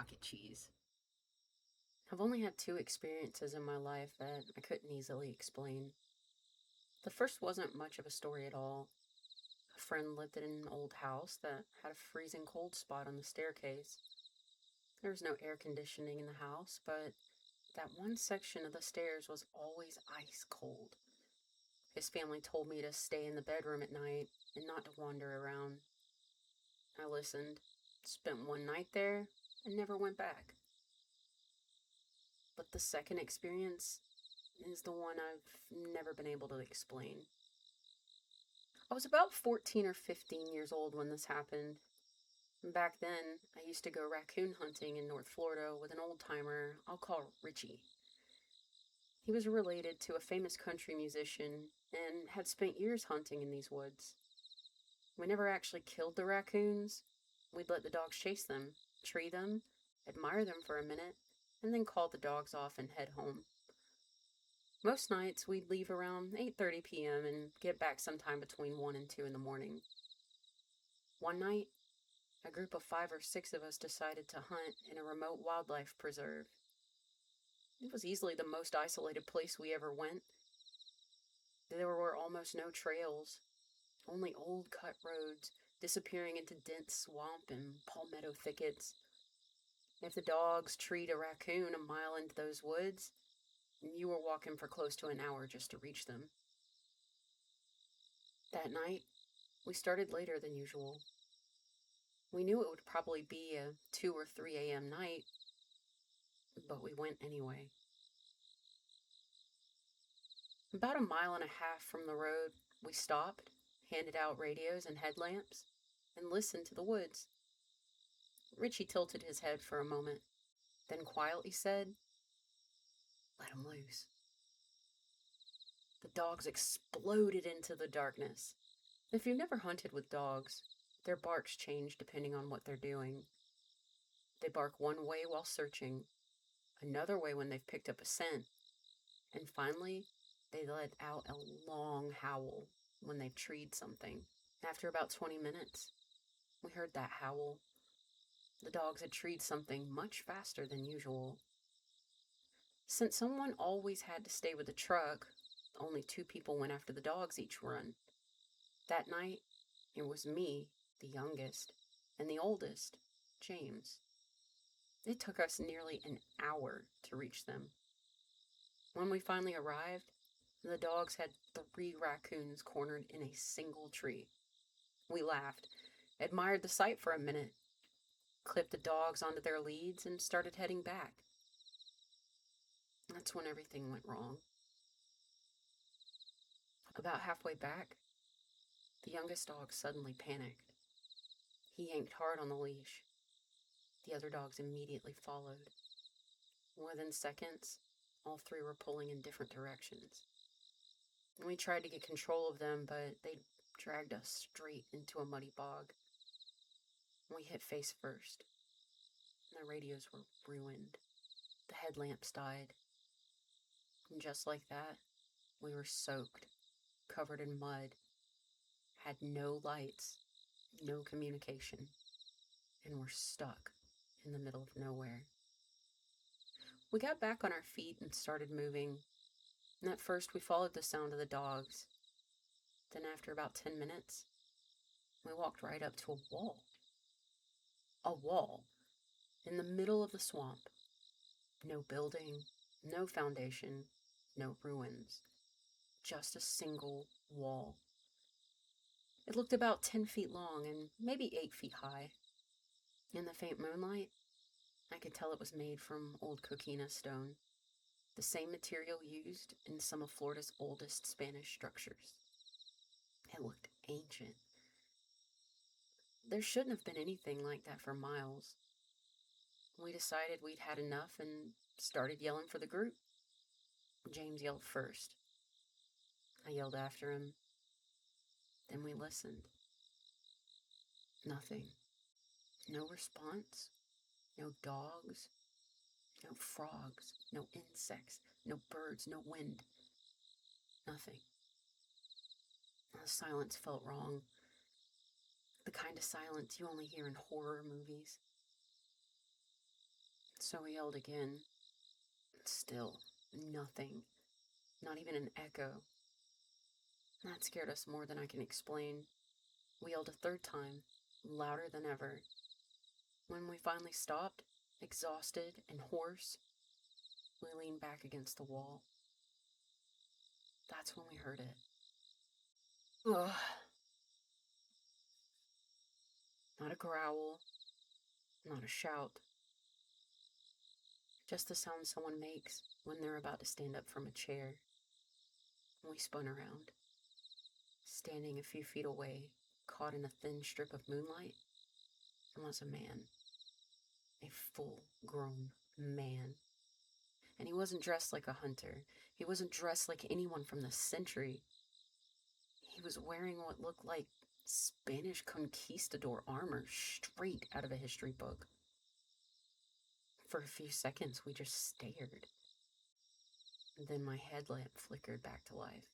pocket cheese. I've only had two experiences in my life that I couldn't easily explain. The first wasn't much of a story at all. A friend lived in an old house that had a freezing cold spot on the staircase. There was no air conditioning in the house, but that one section of the stairs was always ice cold. His family told me to stay in the bedroom at night and not to wander around. I listened, spent one night there, and never went back. But the second experience is the one I've never been able to explain. I was about 14 or 15 years old when this happened. Back then, I used to go raccoon hunting in North Florida with an old timer I'll call Richie. He was related to a famous country musician and had spent years hunting in these woods. We never actually killed the raccoons. We'd let the dogs chase them, tree them, admire them for a minute, and then call the dogs off and head home. Most nights we'd leave around 8:30 p.m. and get back sometime between 1 and 2 in the morning. One night, a group of 5 or 6 of us decided to hunt in a remote wildlife preserve. It was easily the most isolated place we ever went. There were almost no trails, only old cut roads disappearing into dense swamp and palmetto thickets. If the dogs treed a raccoon a mile into those woods, you were walking for close to an hour just to reach them. That night, we started later than usual. We knew it would probably be a 2 or 3 a.m. night, but we went anyway. About a mile and a half from the road, we stopped, handed out radios and headlamps, and listened to the woods. Richie tilted his head for a moment, then quietly said, "Let him loose." The dogs exploded into the darkness. If you've never hunted with dogs, their barks change depending on what they're doing. They bark one way while searching, another way when they've picked up a scent, and finally, they let out a long howl when they've treed something. After about 20 minutes, we heard that howl. The dogs had treed something much faster than usual. Since someone always had to stay with the truck, only 2 people went after the dogs each run. That night, it was me, the youngest, and the oldest, James. It took us nearly an hour to reach them. When we finally arrived, the dogs had 3 raccoons cornered in a single tree. We laughed, admired the sight for a minute, clipped the dogs onto their leads, and started heading back. That's when everything went wrong. About halfway back, the youngest dog suddenly panicked. He yanked hard on the leash. The other dogs immediately followed. Within seconds, all 3 were pulling in different directions. We tried to get control of them, but they dragged us straight into a muddy bog. We hit face first. The radios were ruined. The headlamps died. And just like that, we were soaked, covered in mud, had no lights, no communication, and were stuck in the middle of nowhere. We got back on our feet and started moving. And at first, we followed the sound of the dogs. Then, after about 10 minutes, we walked right up to a wall. A wall in the middle of the swamp. No building, no foundation, no ruins. Just a single wall. It looked about 10 feet long and maybe 8 feet high. In the faint moonlight, I could tell it was made from old coquina stone, the same material used in some of Florida's oldest Spanish structures. It looked ancient. There shouldn't have been anything like that for miles. We decided we'd had enough and started yelling for the group. James yelled first. I yelled after him. Then we listened. Nothing. No response. No dogs. No frogs. No insects. No birds. No wind. Nothing. The silence felt wrong. The kind of silence you only hear in horror movies. So we yelled again. Still, nothing. Not even an echo. That scared us more than I can explain. We yelled a third time, louder than ever. When we finally stopped, exhausted and hoarse, we leaned back against the wall. That's when we heard it. Ugh. Not a growl, not a shout. Just the sound someone makes when they're about to stand up from a chair. We spun around. Standing a few feet away, caught in a thin strip of moonlight, was a man. A full-grown man. And he wasn't dressed like a hunter. He wasn't dressed like anyone from the century. He was wearing what looked like Spanish conquistador armor straight out of a history book. For a few seconds, we just stared. Then my headlamp flickered back to life.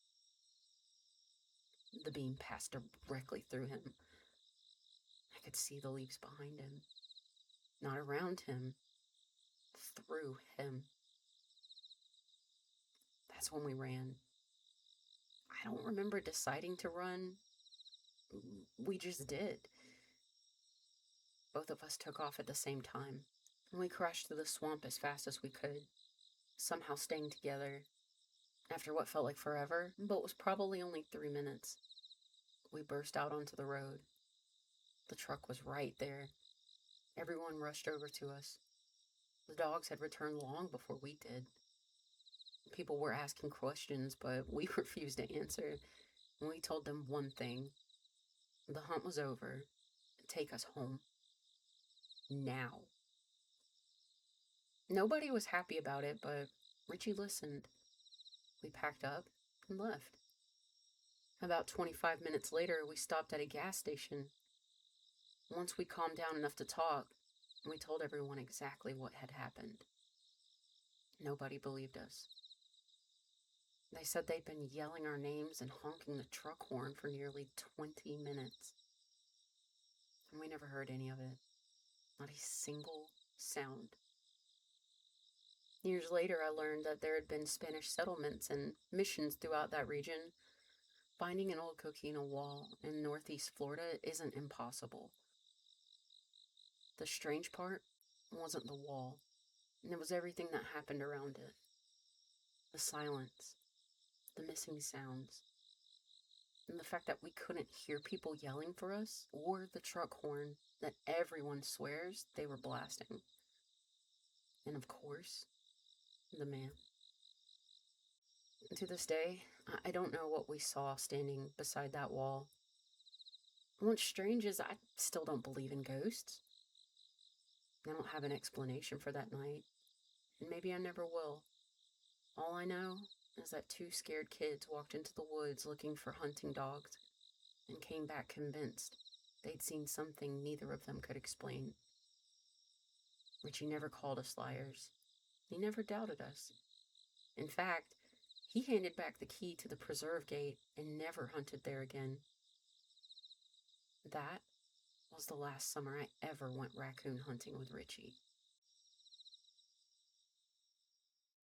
The beam passed directly through him. I could see the leaves behind him. Not around him, through him. That's when we ran. I don't remember deciding to run. We just did. Both of us took off at the same time. We crashed through the swamp as fast as we could, somehow staying together. After what felt like forever, but was probably only 3 minutes, we burst out onto the road. The truck was right there. Everyone rushed over to us. The dogs had returned long before we did. People were asking questions, but we refused to answer. And we told them one thing. The hunt was over. Take us home. Now. Nobody was happy about it, but Richie listened. We packed up and left. About 25 minutes later, we stopped at a gas station. Once we calmed down enough to talk, we told everyone exactly what had happened. Nobody believed us. They said they'd been yelling our names and honking the truck horn for nearly 20 minutes. And we never heard any of it. Not a single sound. Years later, I learned that there had been Spanish settlements and missions throughout that region. Finding an old coquina wall in northeast Florida isn't impossible. The strange part wasn't the wall. It was everything that happened around it. The silence, the missing sounds, and the fact that we couldn't hear people yelling for us or the truck horn that everyone swears they were blasting. And of course, the man. To this day, I don't know what we saw standing beside that wall. What's strange is I still don't believe in ghosts. I don't have an explanation for that night, and maybe I never will. All I know is that 2 scared kids walked into the woods looking for hunting dogs and came back convinced they'd seen something neither of them could explain. Richie never called us liars. He never doubted us. In fact, he handed back the key to the preserve gate and never hunted there again. That was the last summer I ever went raccoon hunting with Richie.